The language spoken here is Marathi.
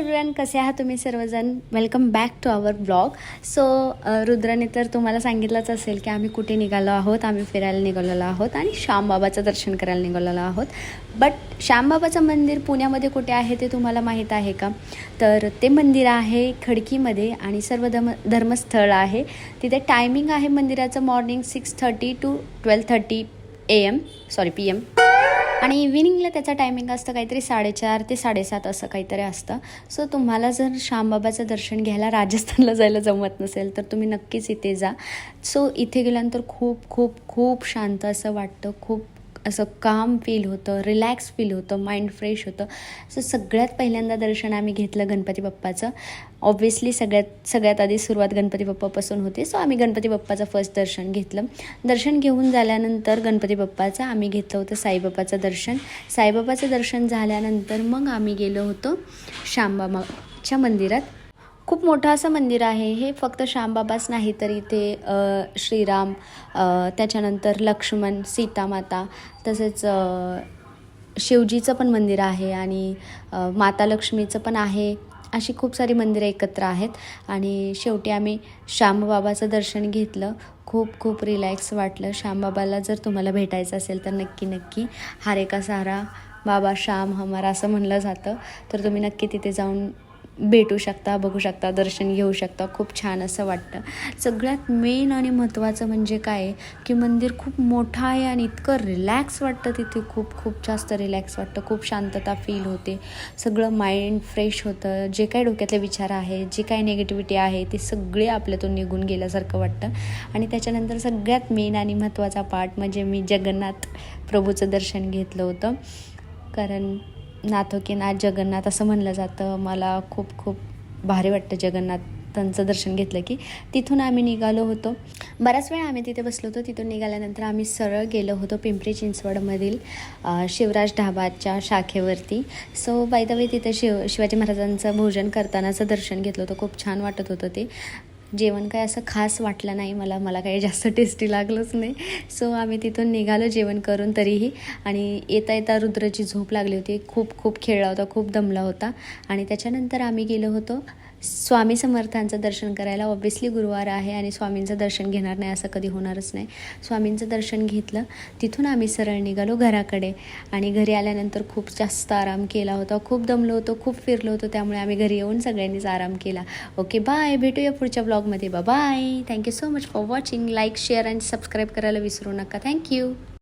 एव्हरीवन, कसे आहात तुम्ही सर्वजण. Welcome back to our blog. So रुद्राने तर तुम्हाला सांगितलंच असेल की आम्ही कुठे निघालो आहोत. आम्ही फिरायला निघालेलो आहोत आणि श्यामबाबाचं दर्शन करायला निघालेलो आहोत. बट श्यामबाबाचं मंदिर पुण्यामध्ये कुठे आहे ते तुम्हाला माहीत आहे का? तर ते मंदिर आहे खडकीमध्ये आणि सर्व धर्मस्थळ आहे. तिथे टायमिंग आहे मंदिराचं मॉर्निंग 6:30 to 12:30 AM PM आणि इव्हिनिंगला त्याचा टायमिंग असतं काहीतरी 4:30 ते 7:30 असं काहीतरी असतं. सो तुम्हाला जर श्यामबाबाचं दर्शन घ्यायला राजस्थानला जायला जमत नसेल तर तुम्ही नक्कीच इथे जा. सो इथे गेल्यानंतर खूप खूप खूप शांत असं वाटतं. खूप असं काम फील होतं, रिलॅक्स फील होतं, माइंड फ्रेश होतं. सो सगळ्यात पहिल्यांदा दर्शन आम्ही घेतलं गणपती बाप्पाचं. ऑब्व्हियसली सगळ्यात आधी सुरुवात गणपती बाप्पापासून होते. सो आम्ही गणपती बाप्पाचं फर्स्ट दर्शन घेतलं. दर्शन घेऊन झाल्यानंतर गणपती बाप्पाचं आम्ही घेतलं होतं साईबाबाचं दर्शन. साईबाबाचं दर्शन झाल्यानंतर मग आम्ही गेलो होतो श्यामबाबाच्या मंदिरात. खूप मोठं असं मंदिर आहे हे. फक्त श्यामबाबाच नाही तर इथे श्रीराम, त्याच्यानंतर लक्ष्मण, सीतामाता, तसेच शिवजीचं पण मंदिर आहे आणि माता लक्ष्मीचं पण आहे. अशी खूप सारी मंदिरं एकत्र आहेत आणि शेवटी आम्ही श्यामबाबाचं दर्शन घेतलं. खूप खूप रिलॅक्स वाटलं. श्यामबाबाला जर तुम्हाला भेटायचं असेल तर नक्की हारे का सहारा बाबा श्याम हमारा असं म्हणलं जातं. तर तुम्ही नक्की तिथे जाऊन भेटू शकता, बघू शकता, दर्शन घेऊ शकता. खूप छान असं वाटतं. सगळ्यात मेन आणि महत्त्वाचं म्हणजे काय आहे की मंदिर खूप मोठं आहे आणि इतकं रिलॅक्स वाटतं तिथे. खूप खूप जास्त रिलॅक्स वाटतं. खूप शांतता फील होते. सगळं माइंड फ्रेश होतं. जे काही डोक्यातले विचार आहे, जे काही निगेटिव्हिटी आहे ते सगळे आपल्यातून निघून गेल्यासारखं वाटतं. आणि त्याच्यानंतर सगळ्यात मेन आणि महत्त्वाचा पार्ट म्हणजे मी जगन्नाथ प्रभूचं दर्शन घेतलं होतं. कारण नाथो की नाथ जगन्नाथ असं म्हणलं जातं. मला खूप खूप भारी वाटतं जगन्नाथांचं दर्शन घेतलं की. तिथून आम्ही निघालो होतो. बराच वेळ आम्ही तिथे बसलो होतो. तिथून निघाल्यानंतर आम्ही सरळ गेलो होतो पिंपरी चिंचवडमधील शिवराज ढाबाच्या शाखेवरती. सो बाय द वे तिथे शिवाजी महाराजांचं भोजन करतानाचं दर्शन घेतलं होतं. खूप छान वाटत होतं ते. जेवण काय असं खास वाटलं नाही मला काही जास्त टेस्टी लागलंच नाही. सो आम्ही तिथून निघालो जेवण करून तरीही. आणि येता रुद्राची झोप लागली होती. खूप खेळला होता, खूप दमला होता. आणि त्याच्यानंतर आम्ही गेलो होतो स्वामी समर्थांचं दर्शन करायला. ऑब्व्हियसली गुरुवार आहे आणि स्वामींचं दर्शन घेणार नाही असं कधी होणारच नाही. स्वामींचं दर्शन घेतलं. तिथून आम्ही सरळ निघालो घराकडे. आणि घरी आल्यानंतर खूप जास्त आराम केला होता. खूप दमलो होतो, खूप फिरलो होतो. त्यामुळे आम्ही घरी येऊन सगळ्यांनीच आराम केला. Okay, bye. भेटूया पुढच्या ब्लॉगमध्ये. Bye. Thank you so much for watching. Like, share आणि सबस्क्राईब करायला विसरू नका. थँक्यू.